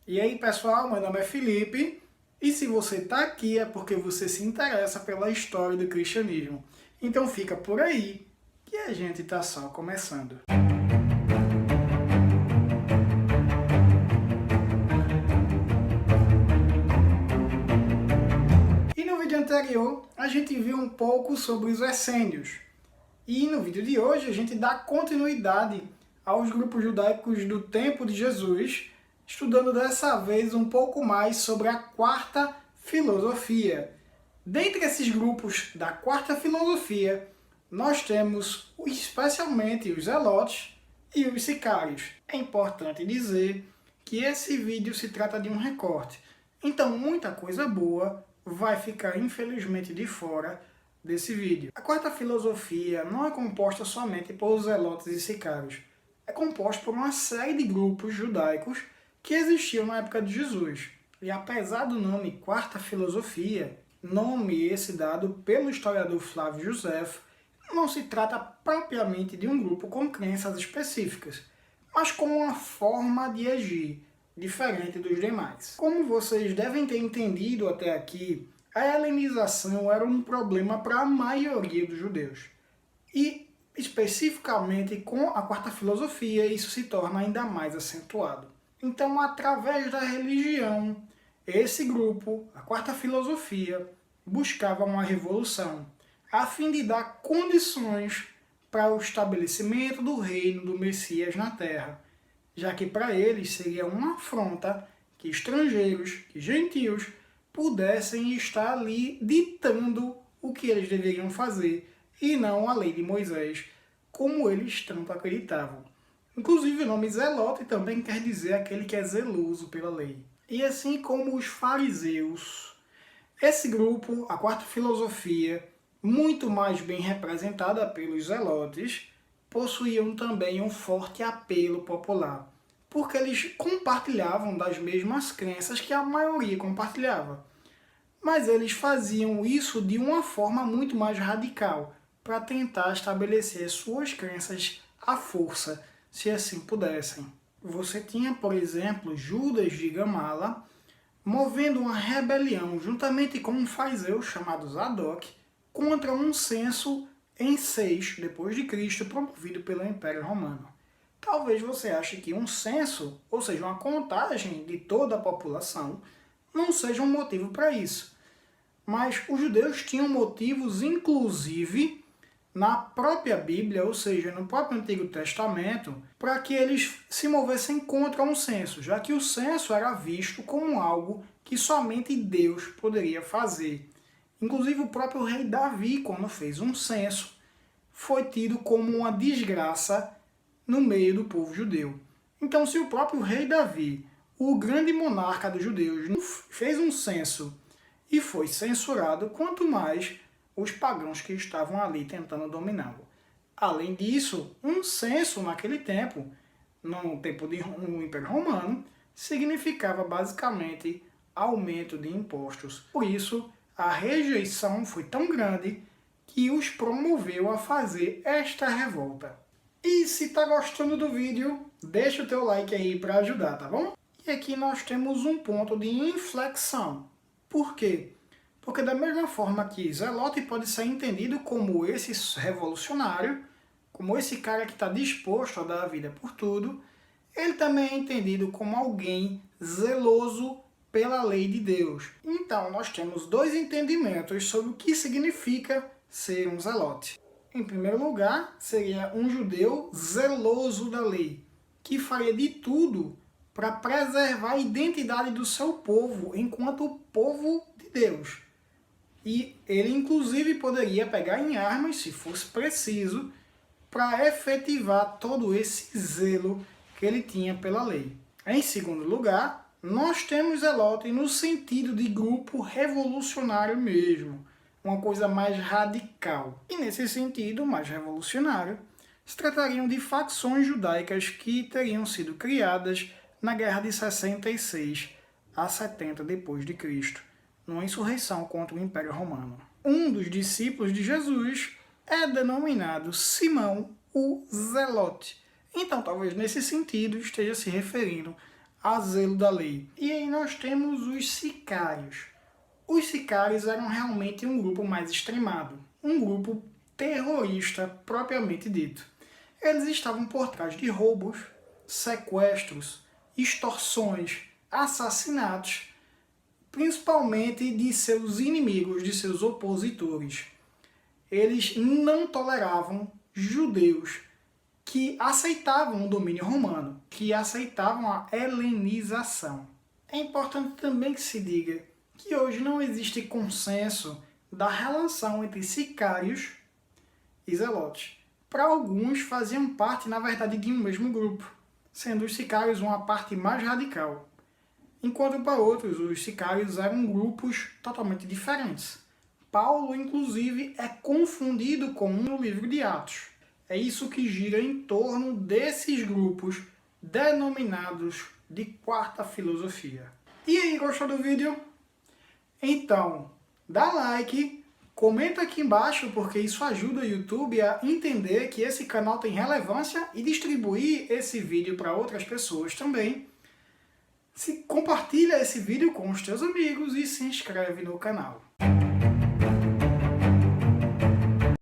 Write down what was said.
E aí pessoal, meu nome é Felipe e se você está aqui é porque você se interessa pela história do cristianismo. Então fica por aí que a gente está só começando. E no vídeo anterior a gente viu um pouco sobre os essênios. E no vídeo de hoje a gente dá continuidade aos grupos judaicos do tempo de Jesus, estudando dessa vez um pouco mais sobre a quarta filosofia. Dentre esses grupos da quarta filosofia, nós temos especialmente os zelotes e os sicários. É importante dizer que esse vídeo se trata de um recorte, então muita coisa boa vai ficar infelizmente de fora desse vídeo. A quarta filosofia não é composta somente por zelotes e sicários, é composta por uma série de grupos judaicos que existiam na época de Jesus. E apesar do nome quarta filosofia, nome esse dado pelo historiador Flávio Josefo, não se trata propriamente de um grupo com crenças específicas, mas com uma forma de agir diferente dos demais. Como vocês devem ter entendido até aqui, a helenização era um problema para a maioria dos judeus. E, especificamente com a quarta filosofia, isso se torna ainda mais acentuado. Então, através da religião, esse grupo, a quarta filosofia, buscava uma revolução, a fim de dar condições para o estabelecimento do reino do Messias na Terra, já que para eles seria uma afronta que estrangeiros, que gentios, pudessem estar ali ditando o que eles deveriam fazer, e não a lei de Moisés, como eles tanto acreditavam. Inclusive o nome zelote também quer dizer aquele que é zeloso pela lei. E assim como os fariseus, esse grupo, a quarta filosofia, muito mais bem representada pelos zelotes, possuíam também um forte apelo popular, porque eles compartilhavam das mesmas crenças que a maioria compartilhava. Mas eles faziam isso de uma forma muito mais radical, para tentar estabelecer suas crenças à força, se assim pudessem. Você tinha, por exemplo, Judas de Gamala, movendo uma rebelião juntamente com um fariseu chamado Zadok, contra um censo em 6 depois de Cristo promovido pelo Império Romano. Talvez você ache que um censo, ou seja, uma contagem de toda a população, não seja um motivo para isso. Mas os judeus tinham motivos, inclusive, na própria Bíblia, ou seja, no próprio Antigo Testamento, para que eles se movessem contra um censo, já que o censo era visto como algo que somente Deus poderia fazer. Inclusive o próprio rei Davi, quando fez um censo, foi tido como uma desgraça no meio do povo judeu. Então, se o próprio rei Davi, o grande monarca dos judeus, fez um censo e foi censurado, quanto mais os pagãos que estavam ali tentando dominá-lo. Além disso, um censo naquele tempo, no tempo do Império Romano, significava basicamente aumento de impostos. Por isso, a rejeição foi tão grande que os promoveu a fazer esta revolta. E se está gostando do vídeo, deixa o teu like aí para ajudar, tá bom? E aqui nós temos um ponto de inflexão. Por quê? Porque da mesma forma que zelote pode ser entendido como esse revolucionário, como esse cara que está disposto a dar a vida por tudo, ele também é entendido como alguém zeloso pela lei de Deus. Então nós temos dois entendimentos sobre o que significa ser um zelote. Em primeiro lugar, seria um judeu zeloso da lei, que faria de tudo para preservar a identidade do seu povo enquanto povo de Deus. E ele inclusive poderia pegar em armas, se fosse preciso, para efetivar todo esse zelo que ele tinha pela lei. Em segundo lugar, nós temos zelote no sentido de grupo revolucionário mesmo, uma coisa mais radical. E nesse sentido, mais revolucionário, se tratariam de facções judaicas que teriam sido criadas na Guerra de 66 a 70 depois de Cristo, numa insurreição contra o Império Romano. Um dos discípulos de Jesus é denominado Simão o Zelote. Então, talvez nesse sentido esteja se referindo a zelo da lei. E aí nós temos os sicários. Os sicários eram realmente um grupo mais extremado, um grupo terrorista propriamente dito. Eles estavam por trás de roubos, sequestros, extorsões, assassinatos, principalmente de seus inimigos, de seus opositores. Eles não toleravam judeus que aceitavam o domínio romano, que aceitavam a helenização. É importante também que se diga que hoje não existe consenso da relação entre sicários e zelotes. Para alguns faziam parte, na verdade, de um mesmo grupo, sendo os sicários uma parte mais radical, enquanto para outros os sicários eram grupos totalmente diferentes. Paulo, inclusive, é confundido com um no livro de Atos. É isso que gira em torno desses grupos denominados de quarta filosofia. E aí, gostou do vídeo? Então, dá like, comenta aqui embaixo porque isso ajuda o YouTube a entender que esse canal tem relevância e distribuir esse vídeo para outras pessoas também. Compartilha esse vídeo com os teus amigos e se inscreve no canal.